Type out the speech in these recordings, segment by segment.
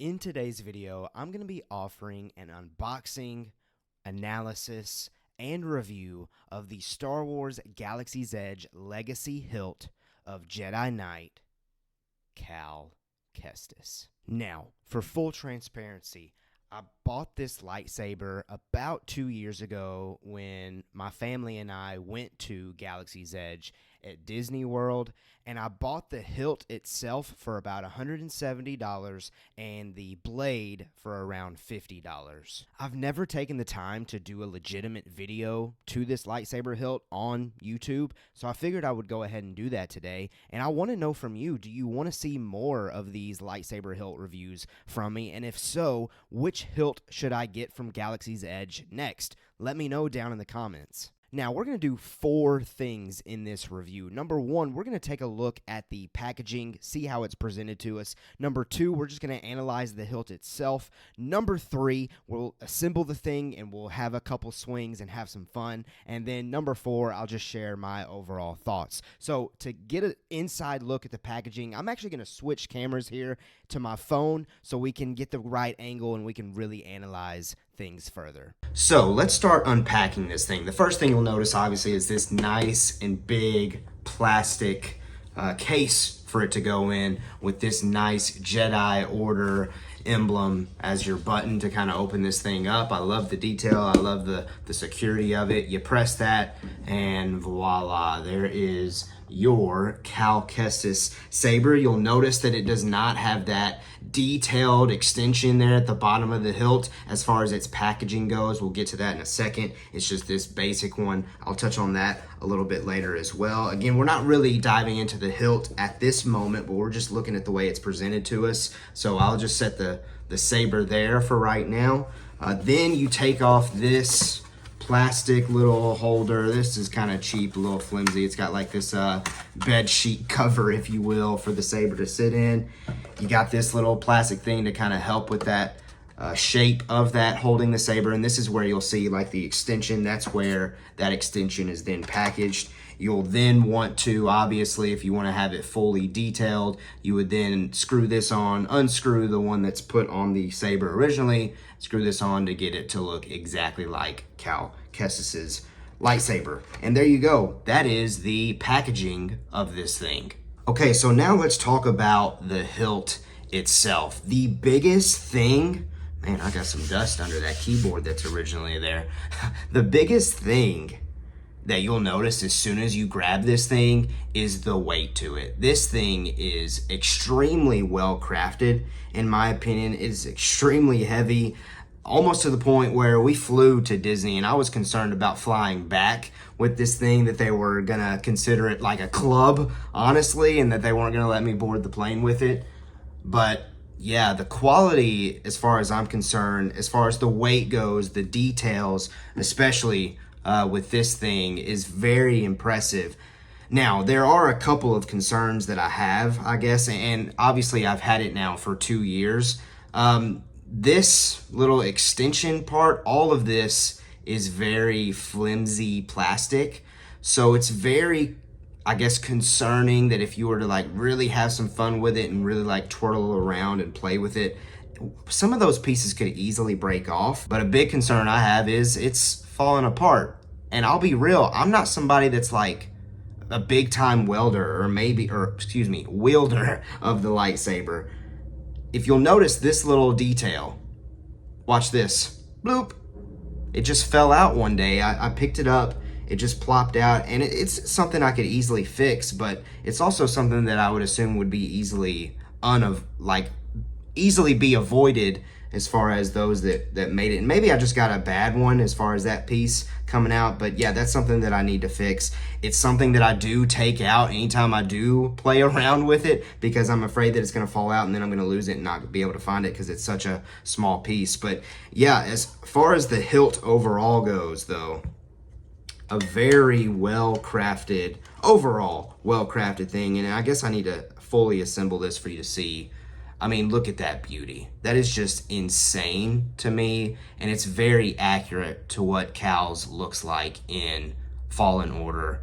In today's video, I'm going to be offering an unboxing, analysis, and review of the Star Wars Galaxy's Edge Legacy hilt of Jedi Knight Cal Kestis. Now, for full transparency, I bought this lightsaber about 2 years ago when my family and I went to Galaxy's Edge at Disney World, and I bought the hilt itself for about $170 and the blade for around $50. I've never taken the time to do a legitimate video to this lightsaber hilt on YouTube, so I figured I would go ahead and do that today. And I want to know from you, do you want to see more of these lightsaber hilt reviews from me? And if so, which hilt should I get from Galaxy's Edge next? Let me know down in the comments. Now, we're going to do 4 things in this review. Number 1, we're going to take a look at the packaging, see how it's presented to us. Number 2, we're just going to analyze the hilt itself. Number 3, we'll assemble the thing and we'll have a couple swings and have some fun. And then number 4, I'll just share my overall thoughts. So to get an inside look at the packaging, I'm actually going to switch cameras here to my phone so we can get the right angle and we can really analyze things further. So let's start unpacking this thing. The first thing you'll notice obviously is this nice and big plastic case for it to go in with this nice Jedi Order emblem as your button to kind of open this thing up. I love the detail. I love the security of it. You press that and voila, there is your Cal Kestis saber. You'll notice that it does not have that detailed extension there at the bottom of the hilt as far as its packaging goes. We'll get to that in a second. It's just this basic one. I'll touch on that a little bit later as well. Again, we're not really diving into the hilt at this moment, but we're just looking at the way it's presented to us. So I'll just set the saber there for right now. Then you take off this plastic little holder. This is kind of cheap, a little flimsy. It's got like this bed sheet cover, if you will, for the saber to sit in. You got this little plastic thing to kind of help with that shape of that holding the saber, and this is where you'll see like the extension. That's where that extension is then packaged. You'll then want to, obviously, if you want to have it fully detailed, you would then screw this on, unscrew the one that's put on the saber originally, screw this on to get it to look exactly like Cal Kestis's lightsaber. And there you go. That is the packaging of this thing. Okay, so now let's talk about the hilt itself. The biggest thing, man, I got some dust under that keyboard that's originally there. The biggest thing that you'll notice as soon as you grab this thing is the weight to it. This thing is extremely well crafted. In my opinion, it is extremely heavy, almost to the point where we flew to Disney and I was concerned about flying back with this thing, that they were gonna consider it like a club, honestly, and that they weren't gonna let me board the plane with it. But yeah, the quality, as far as I'm concerned, as far as the weight goes, the details, especially with this thing, is very impressive. Now, there are a couple of concerns that I have, I guess, and obviously I've had it now for 2 years. This little extension part, all of this is very flimsy plastic. So it's very, I guess, concerning that if you were to like really have some fun with it and really like twirl around and play with it, some of those pieces could easily break off. But a big concern I have is it's falling apart. And I'll be real, I'm not somebody that's like a big time wielder of the lightsaber. If you'll notice this little detail, watch this, bloop. It just fell out one day. I picked it up, it just plopped out, and it's something I could easily fix, but it's also something that I would assume would be easily be avoided as far as those that made it. And maybe I just got a bad one as far as that piece coming out, but yeah, that's something that I need to fix. It's something that I do take out anytime I do play around with it, because I'm afraid that it's gonna fall out and then I'm gonna lose it and not be able to find it because it's such a small piece. But yeah, as far as the hilt overall goes though, a very well-crafted, overall well-crafted thing. And I guess I need to fully assemble this for you to see. I mean, look at that beauty. That is just insane to me, and it's very accurate to what Cal's looks like in Fallen Order.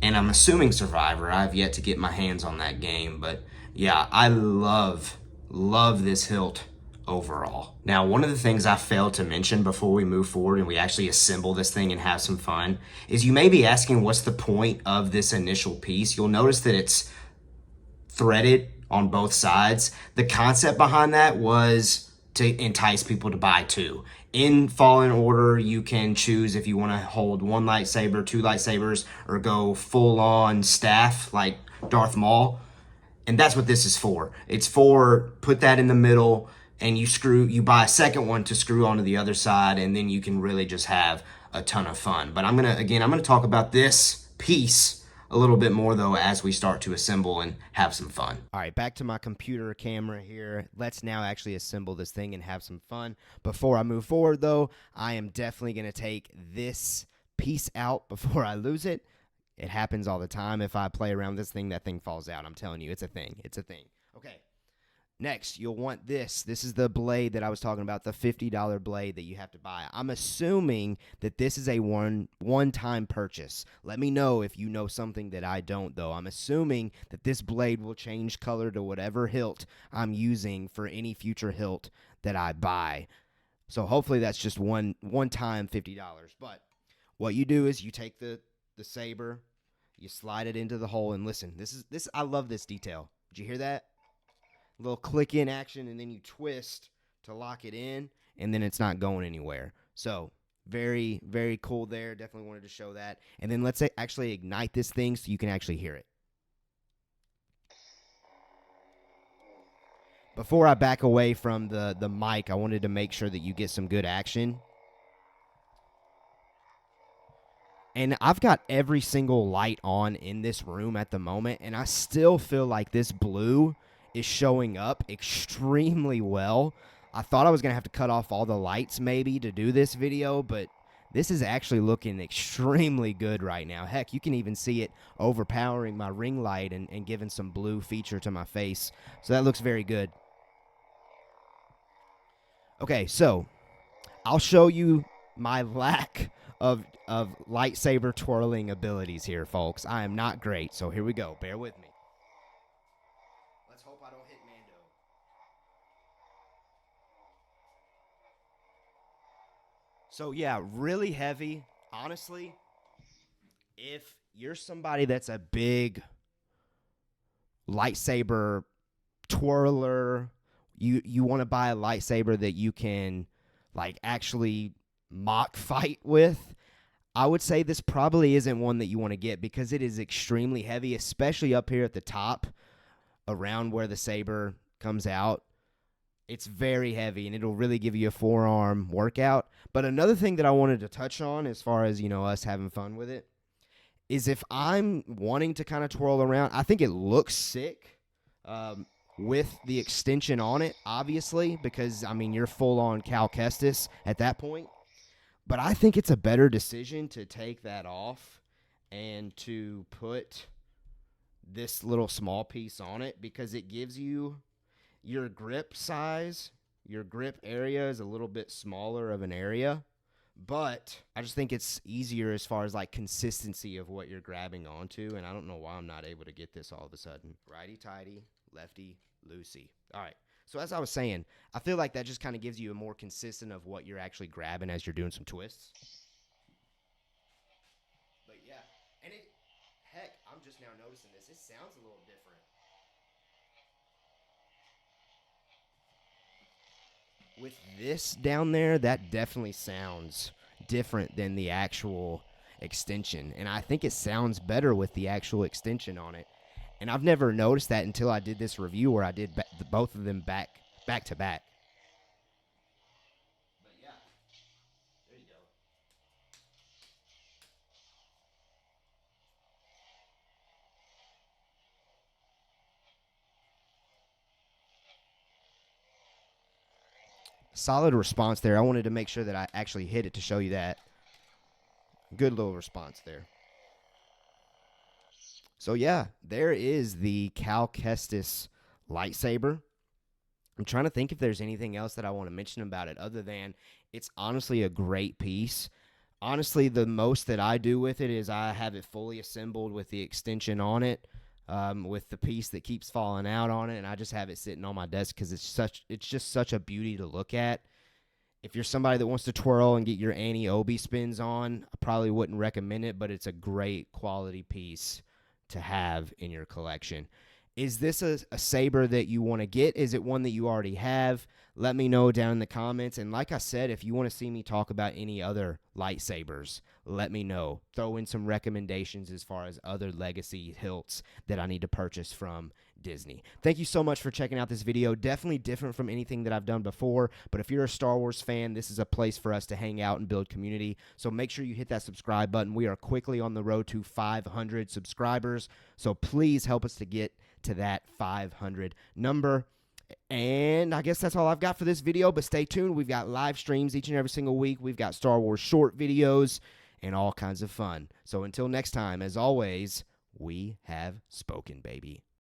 And I'm assuming Survivor. I've yet to get my hands on that game, but yeah, I love this hilt overall. Now, one of the things I failed to mention before we move forward and we actually assemble this thing and have some fun is you may be asking what's the point of this initial piece. You'll notice that it's threaded on both sides. The concept behind that was to entice people to buy two. In fallen order, you can choose if you want to hold one lightsaber, two lightsabers, or go full on staff like Darth Maul. And that's what this is for. It's for put that in the middle and you buy a second one to screw onto the other side, and then you can really just have a ton of fun. But I'm gonna talk about this piece a little bit more though as we start to assemble and have some fun. All right, back to my computer camera here. Let's now actually assemble this thing and have some fun. Before I move forward though, I am definitely gonna take this piece out before I lose it. It happens all the time. If I play around this thing, that thing falls out. I'm telling you, it's a thing. It's a thing. Okay. Next, you'll want this. This is the blade that I was talking about, the $50 blade that you have to buy. I'm assuming that this is a one-time purchase. Let me know if you know something that I don't, though. I'm assuming that this blade will change color to whatever hilt I'm using for any future hilt that I buy. So hopefully that's just one-time $50. But what you do is you take the saber, you slide it into the hole, and listen, this I love this detail. Did you hear that? A little click in action, and then you twist to lock it in, and then it's not going anywhere. So very, very cool there. Definitely wanted to show that. And then let's actually ignite this thing so you can actually hear it. Before I back away from the mic, I wanted to make sure that you get some good action. And I've got every single light on in this room at the moment, and I still feel like this blue is showing up extremely well. I thought I was going to have to cut off all the lights maybe to do this video, but this is actually looking extremely good right now. Heck, you can even see it overpowering my ring light and giving some blue feature to my face. So that looks very good. Okay, so I'll show you my lack of lightsaber twirling abilities here, folks. I am not great, so here we go. Bear with me. Let's hope I don't hit Mando. So yeah, really heavy. Honestly, if you're somebody that's a big lightsaber twirler, you want to buy a lightsaber that you can like actually mock fight with, I would say this probably isn't one that you want to get because it is extremely heavy, especially up here at the top around where the saber comes out. It's very heavy, and it'll really give you a forearm workout. But another thing that I wanted to touch on as far as, us having fun with it is if I'm wanting to kind of twirl around, I think it looks sick with the extension on it, obviously, because, you're full-on Cal Kestis at that point. But I think it's a better decision to take that off and to put this little small piece on it because it gives you your grip size, your grip area is a little bit smaller of an area. But I just think it's easier as far as like consistency of what you're grabbing onto. And I don't know why I'm not able to get this all of a sudden. Righty-tighty, lefty-loosey. All right. So as I was saying, I feel like that just kind of gives you a more consistent of what you're actually grabbing as you're doing some twists. But yeah, and heck, I'm just now noticing this. It sounds a little different. With this down there, that definitely sounds different than the actual extension. And I think it sounds better with the actual extension on it. And I've never noticed that until I did this review where I did both of them back to back. But yeah, there you go. Solid response there. I wanted to make sure that I actually hit it to show you that. Good little response there. So yeah, there is the Cal Kestis lightsaber. I'm trying to think if there's anything else that I want to mention about it other than it's honestly a great piece. Honestly, the most that I do with it is I have it fully assembled with the extension on it. with the piece that keeps falling out on it, and I just have it sitting on my desk because it's just such a beauty to look at. If you're somebody that wants to twirl and get your anti-obi spins on, I probably wouldn't recommend it, but it's a great quality piece to have in your collection. Is this a saber that you want to get? Is it one that you already have? Let me know down in the comments. And like I said, if you want to see me talk about any other lightsabers, let me know. Throw in some recommendations as far as other legacy hilts that I need to purchase from Disney. Thank you so much for checking out this video. Definitely different from anything that I've done before, but if you're a Star Wars fan, this is a place for us to hang out and build community. So make sure you hit that subscribe button. We are quickly on the road to 500 subscribers, so please help us to get to that 500 number. And I guess that's all I've got for this video, but stay tuned. We've got live streams each and every single week. We've got Star Wars short videos and all kinds of fun. So until next time, as always, we have spoken, baby.